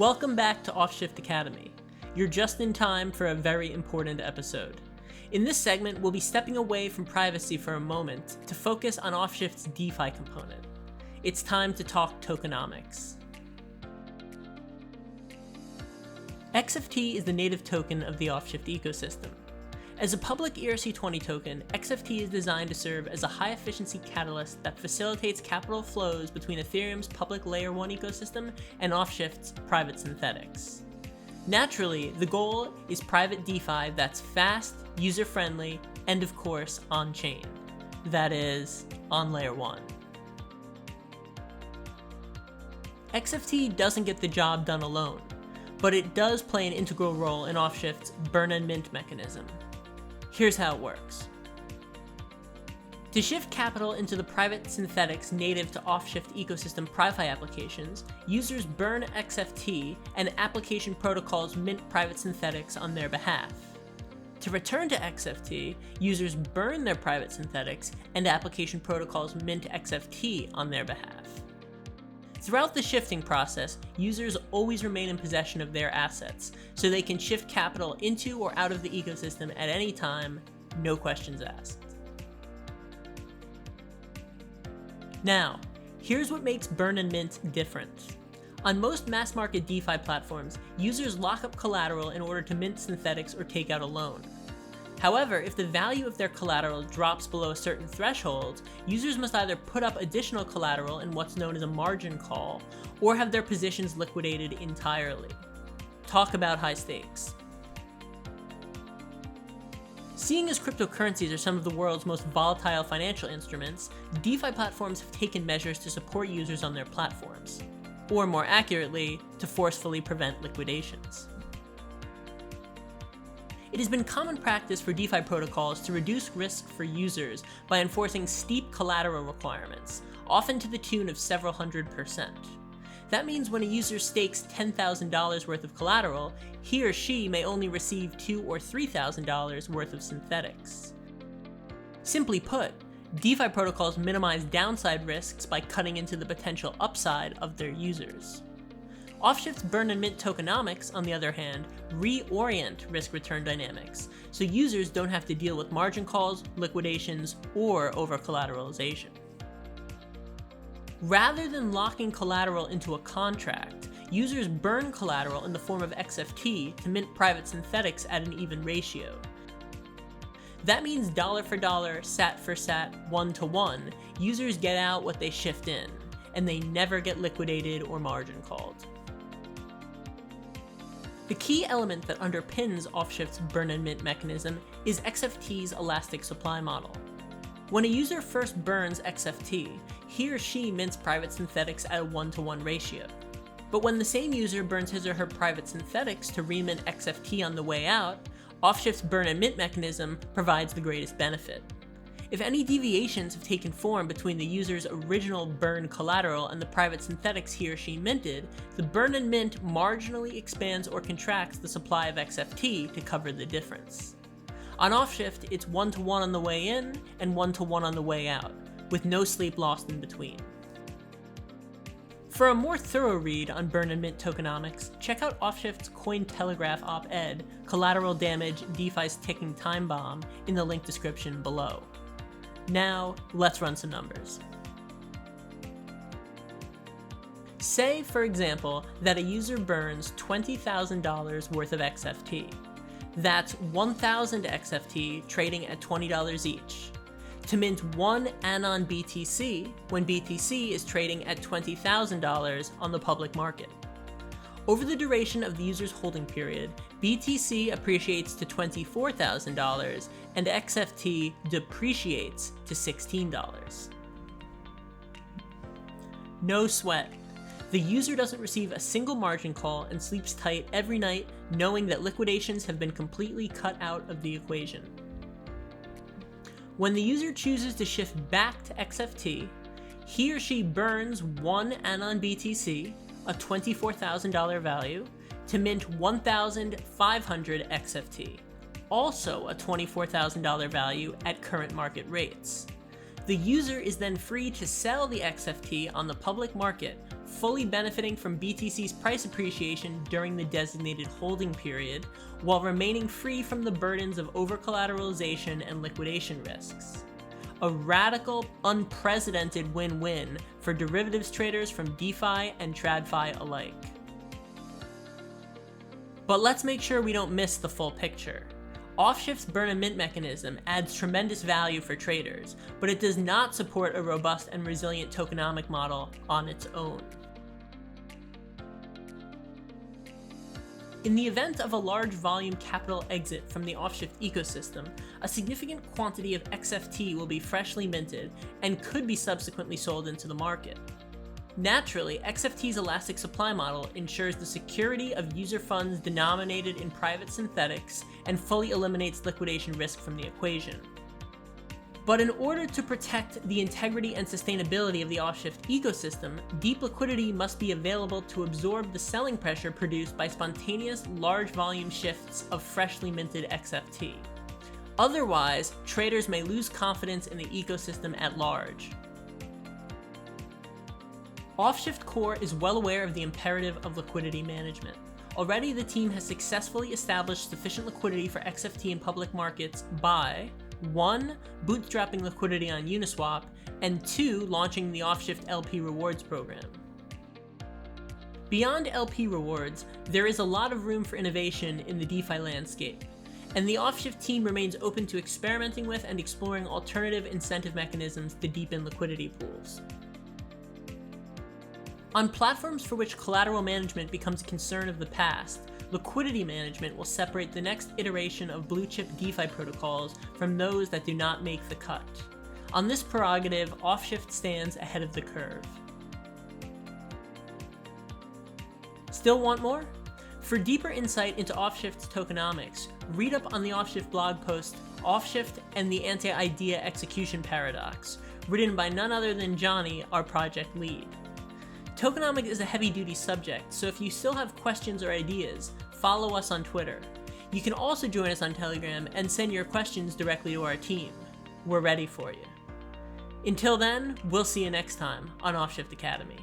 Welcome back to Offshift Academy. You're just in time for a very important episode. In this segment, we'll be stepping away from privacy for a moment to focus on Offshift's DeFi component. It's time to talk tokenomics. XFT is the native token of the Offshift ecosystem. As a public ERC20 token, XFT is designed to serve as a high-efficiency catalyst that facilitates capital flows between Ethereum's public Layer 1 ecosystem and Offshift's private synthetics. Naturally, the goal is private DeFi that's fast, user-friendly, and of course, on-chain. That is, on Layer 1. XFT doesn't get the job done alone, but it does play an integral role in Offshift's burn and mint mechanism. Here's how it works. To shift capital into the private synthetics native to Offshift ecosystem PriFi applications, users burn XFT and application protocols mint private synthetics on their behalf. To return to XFT, users burn their private synthetics and application protocols mint XFT on their behalf. Throughout the shifting process, users always remain in possession of their assets, so they can shift capital into or out of the ecosystem at any time, no questions asked. Now, here's what makes burn and mint different. On most mass market DeFi platforms, users lock up collateral in order to mint synthetics or take out a loan. However, if the value of their collateral drops below a certain threshold, users must either put up additional collateral in what's known as a margin call, or have their positions liquidated entirely. Talk about high stakes. Seeing as cryptocurrencies are some of the world's most volatile financial instruments, DeFi platforms have taken measures to support users on their platforms, or more accurately, to forcefully prevent liquidations. It has been common practice for DeFi protocols to reduce risk for users by enforcing steep collateral requirements, often to the tune of several 100%. That means when a user stakes $10,000 worth of collateral, he or she may only receive $2,000 or $3,000 worth of synthetics. Simply put, DeFi protocols minimize downside risks by cutting into the potential upside of their users. Offshift's burn and mint tokenomics, on the other hand, reorient risk-return dynamics, so users don't have to deal with margin calls, liquidations, or over-collateralization. Rather than locking collateral into a contract, users burn collateral in the form of XFT to mint private synthetics at an even ratio. That means dollar for dollar, sat for sat, 1-to-1, users get out what they shift in, and they never get liquidated or margin called. The key element that underpins Offshift's burn and mint mechanism is XFT's elastic supply model. When a user first burns XFT, he or she mints private synthetics at a 1-to-1 ratio. But when the same user burns his or her private synthetics to remint XFT on the way out, Offshift's burn and mint mechanism provides the greatest benefit. If any deviations have taken form between the user's original burn collateral and the private synthetics he or she minted, the burn and mint marginally expands or contracts the supply of XFT to cover the difference. On Offshift, it's 1-to-1 on the way in and 1-to-1 on the way out, with no sleep lost in between. For a more thorough read on burn and mint tokenomics, check out Offshift's CoinTelegraph op-ed, Collateral Damage, DeFi's Ticking Time Bomb, in the link description below. Now, let's run some numbers. Say, for example, that a user burns $20,000 worth of XFT. That's 1,000 XFT trading at $20 each, to mint 1 Anon BTC when BTC is trading at $20,000 on the public market. Over the duration of the user's holding period, BTC appreciates to $24,000 and XFT depreciates to $16. No sweat. The user doesn't receive a single margin call and sleeps tight every night knowing that liquidations have been completely cut out of the equation. When the user chooses to shift back to XFT, he or she burns 1 Anon BTC, a $24,000 value, to mint 1,500 XFT, also a $24,000 value at current market rates. The user is then free to sell the XFT on the public market fully benefiting from BTC's price appreciation during the designated holding period, while remaining free from the burdens of over-collateralization and liquidation risks. A radical, unprecedented win-win for derivatives traders from DeFi and TradFi alike. But let's make sure we don't miss the full picture. Offshift's burn and mint mechanism adds tremendous value for traders, but it does not support a robust and resilient tokenomic model on its own. In the event of a large volume capital exit from the Offshift ecosystem, a significant quantity of XFT will be freshly minted and could be subsequently sold into the market. Naturally, XFT's elastic supply model ensures the security of user funds denominated in private synthetics and fully eliminates liquidation risk from the equation. But in order to protect the integrity and sustainability of the Offshift ecosystem, deep liquidity must be available to absorb the selling pressure produced by spontaneous large volume shifts of freshly minted XFT. Otherwise, traders may lose confidence in the ecosystem at large. Offshift Core is well aware of the imperative of liquidity management. Already, the team has successfully established sufficient liquidity for XFT in public markets by 1. Bootstrapping liquidity on Uniswap, and 2. Launching the Offshift LP Rewards program. Beyond LP Rewards, there is a lot of room for innovation in the DeFi landscape, and the Offshift team remains open to experimenting with and exploring alternative incentive mechanisms to deepen liquidity pools. On platforms for which collateral management becomes a concern of the past, liquidity management will separate the next iteration of blue-chip DeFi protocols from those that do not make the cut. On this prerogative, Offshift stands ahead of the curve. Still want more? For deeper insight into Offshift's tokenomics, read up on the Offshift blog post, Offshift and the Anti-Idea Execution Paradox, written by none other than Johnny, our project lead. Tokenomics is a heavy-duty subject, so if you still have questions or ideas, follow us on Twitter. You can also join us on Telegram and send your questions directly to our team. We're ready for you. Until then, we'll see you next time on Offshift Academy.